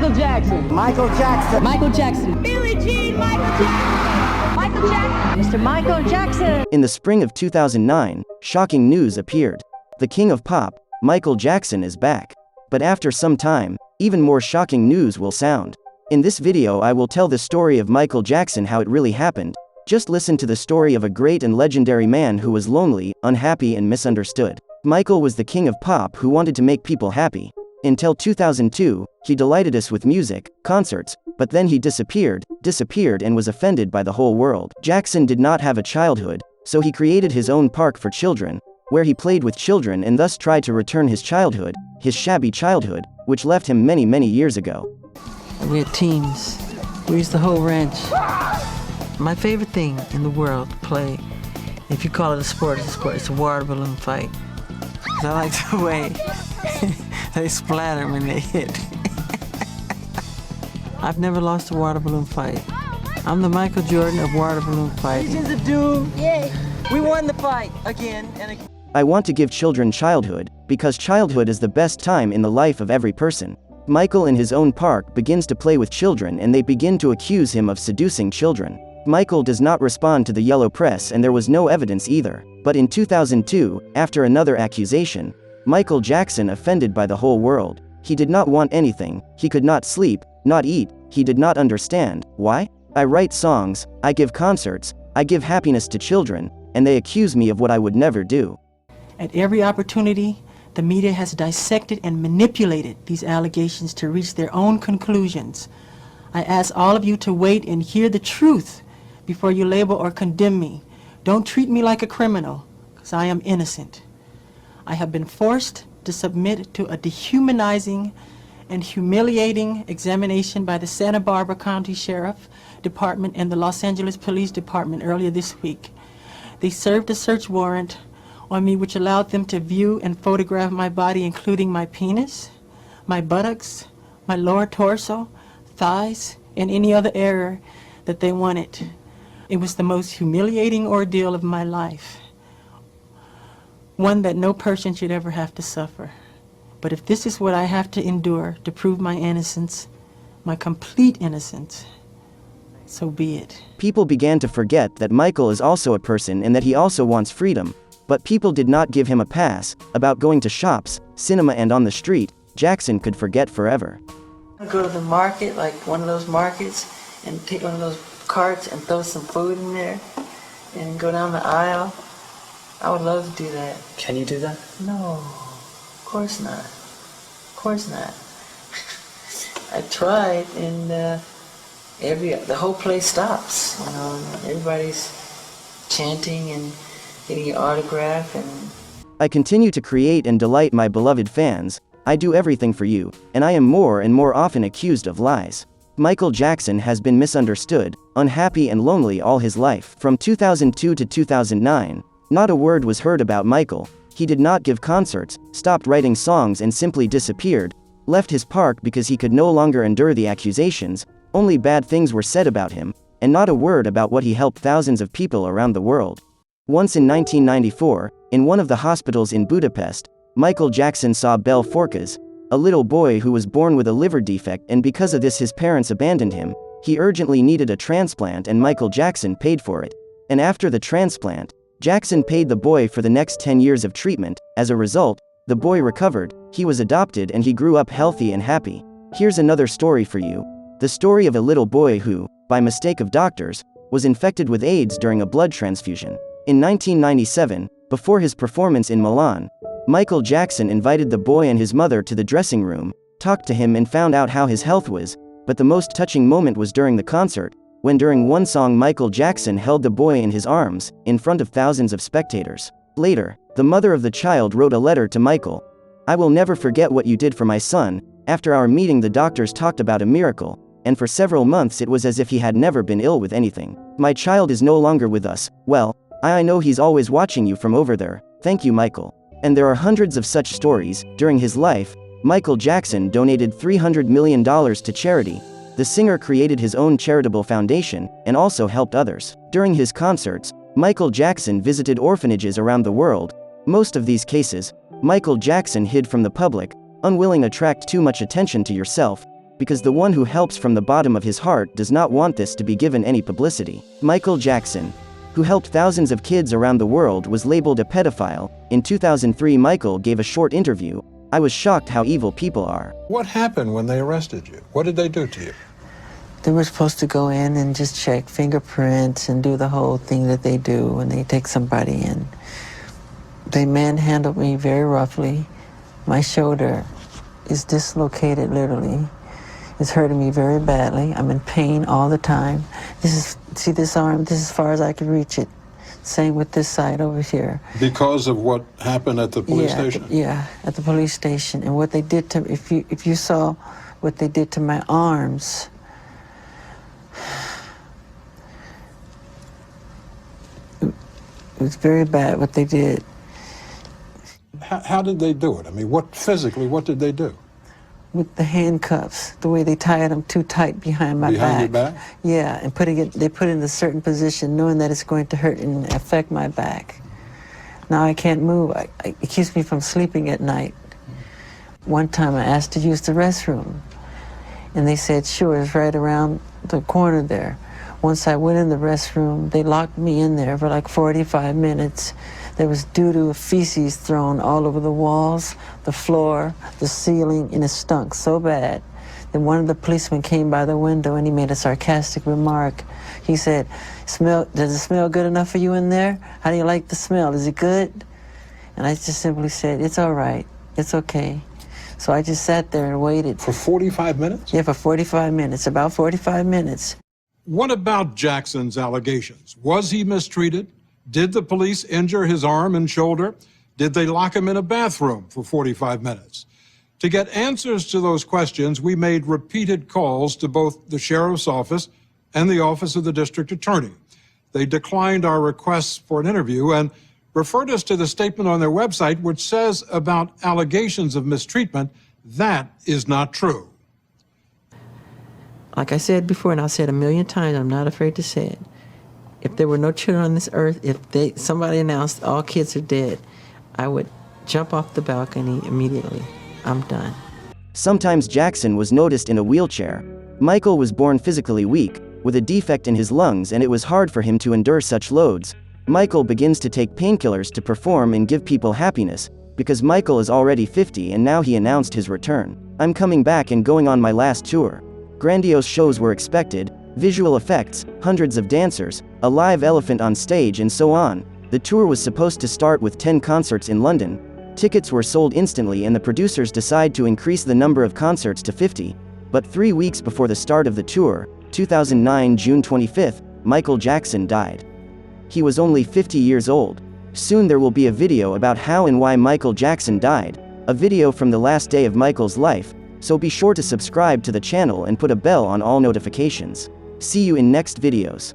Michael Jackson. Michael Jackson. Michael Jackson. Billie Jean Michael Jackson. Michael Jackson. Mr. Michael Jackson. In the spring of 2009, shocking news appeared. The king of pop, Michael Jackson, is back. But after some time, even more shocking news will sound. In this video I will tell the story of Michael Jackson, how it really happened. Just listen to the story of a great and legendary man who was lonely, unhappy and misunderstood. Michael was the king of pop who wanted to make people happy. Until 2002, he delighted us with music, concerts, but then he disappeared and was offended by the whole world. Jackson did not have a childhood, so he created his own park for children, where he played with children and thus tried to return his childhood, his shabby childhood, which left him many years ago. We had teams. We used the whole ranch. My favorite thing in the world to play, if you call it a sport, it's a water balloon fight. 'Cause I like the way they splatter when they hit. I've never lost a water balloon fight. I'm the Michael Jordan of water balloon fighting. Legions of Doom, yay! We won the fight again and again. I want to give children childhood, because childhood is the best time in the life of every person. Michael in his own park begins to play with children and they begin to accuse him of seducing children. Michael does not respond to the yellow press and there was no evidence either. But in 2002, after another accusation, Michael Jackson offended by the whole world. He did not want anything, he could not sleep, not eat, he did not understand. Why? I write songs, I give concerts, I give happiness to children, and they accuse me of what I would never do. At every opportunity, the media has dissected and manipulated these allegations to reach their own conclusions. I ask all of you to wait and hear the truth before you label or condemn me. Don't treat me like a criminal, because I am innocent. I have been forced to submit to a dehumanizing and humiliating examination by the Santa Barbara County Sheriff Department and the Los Angeles Police Department earlier this week. They served a search warrant on me which allowed them to view and photograph my body, including my penis, my buttocks, my lower torso, thighs, and any other area that they wanted. It was the most humiliating ordeal of my life, one that no person should ever have to suffer. But if this is what I have to endure to prove my innocence, my complete innocence, so be it. People began to forget that Michael is also a person and that he also wants freedom. But people did not give him a pass. About going to shops, cinema and on the street, Jackson could forget forever. I go to the market, like one of those markets, and take one of those carts and throw some food in there and go down the aisle. I would love to do that. Can you do that? No, of course not. Of course not. I tried and the whole place stops, you know, and everybody's chanting and getting your autograph and... I continue to create and delight my beloved fans. I do everything for you, and I am more and more often accused of lies. Michael Jackson has been misunderstood, unhappy and lonely all his life. From 2002 to 2009, not a word was heard about Michael. He did not give concerts, stopped writing songs and simply disappeared, left his park because he could no longer endure the accusations, only bad things were said about him, and not a word about what he helped thousands of people around the world. Once in 1994, in one of the hospitals in Budapest, Michael Jackson saw Bel Forkas, a little boy who was born with a liver defect, and because of this his parents abandoned him. He urgently needed a transplant and Michael Jackson paid for it. And after the transplant, Jackson paid the boy for the next 10 years of treatment. As a result, the boy recovered, he was adopted and he grew up healthy and happy. Here's another story for you. The story of a little boy who, by mistake of doctors, was infected with AIDS during a blood transfusion. In 1997, before his performance in Milan, Michael Jackson invited the boy and his mother to the dressing room, talked to him and found out how his health was, but the most touching moment was during the concert, when during one song Michael Jackson held the boy in his arms, in front of thousands of spectators. Later, the mother of the child wrote a letter to Michael. "I will never forget what you did for my son. After our meeting the doctors talked about a miracle, and for several months it was as if he had never been ill with anything. My child is no longer with us. Well, I know he's always watching you from over there. Thank you, Michael." And there are hundreds of such stories. During his life, Michael Jackson donated $300 million to charity. The singer created his own charitable foundation, and also helped others. During his concerts, Michael Jackson visited orphanages around the world. Most of these cases, Michael Jackson hid from the public, unwilling to attract too much attention to yourself. because the one who helps from the bottom of his heart does not want this to be given any publicity. Michael Jackson, who helped thousands of kids around the world, was labeled a pedophile. In 2003, Michael gave a short interview. "I was shocked how evil people are." What happened when they arrested you? What did they do to you? They were supposed to go in and just check fingerprints and do the whole thing that they do when they take somebody in. They manhandled me very roughly. My shoulder is dislocated, literally. It's hurting me very badly. I'm in pain all the time. See this arm? This is as far as I can reach it. Same with this side over here. Because of what happened at the police station? Yeah, at the police station. And what they did to, if you saw what they did to my arms, it was very bad what they did. How did they do it? I mean, what did they do? With the handcuffs, the way they tied them too tight behind my back. Behind your back? Yeah, and they put it in a certain position knowing that it's going to hurt and affect my back. Now I can't move. It keeps me from sleeping at night. One time I asked to use the restroom, and they said, sure, it's right around the corner there. Once I went in the restroom, they locked me in there for like 45 minutes. There was doo-doo feces thrown all over the walls, the floor, the ceiling, and it stunk so bad. Then one of the policemen came by the window and he made a sarcastic remark. He said, does it smell good enough for you in there? How do you like the smell? Is it good? And I just simply said, it's all right, it's okay. So I just sat there and waited. For 45 minutes? Yeah, for 45 minutes, about 45 minutes. What about Jackson's allegations? Was he mistreated? Did the police injure his arm and shoulder? Did they lock him in a bathroom for 45 minutes? To get answers to those questions, we made repeated calls to both the sheriff's office and the office of the district attorney. They declined our requests for an interview and referred us to the statement on their website which says about allegations of mistreatment, that is not true. Like I said before, and I've said a million times, I'm not afraid to say it. If there were no children on this earth, if somebody announced all kids are dead, I would jump off the balcony immediately. I'm done. Sometimes Jackson was noticed in a wheelchair. Michael was born physically weak, with a defect in his lungs, and it was hard for him to endure such loads. Michael begins to take painkillers to perform and give people happiness, because Michael is already 50 and now he announced his return. "I'm coming back and going on my last tour." Grandiose shows were expected, visual effects, hundreds of dancers, a live elephant on stage, and so on. The tour was supposed to start with 10 concerts in London. Tickets were sold instantly and the producers decided to increase the number of concerts to 50. But 3 weeks before the start of the tour, 2009 June 25th, Michael Jackson died. He was only 50 years old. Soon there will be a video about how and why Michael Jackson died, a video from the last day of Michael's life, so be sure to subscribe to the channel and put a bell on all notifications. See you in next videos.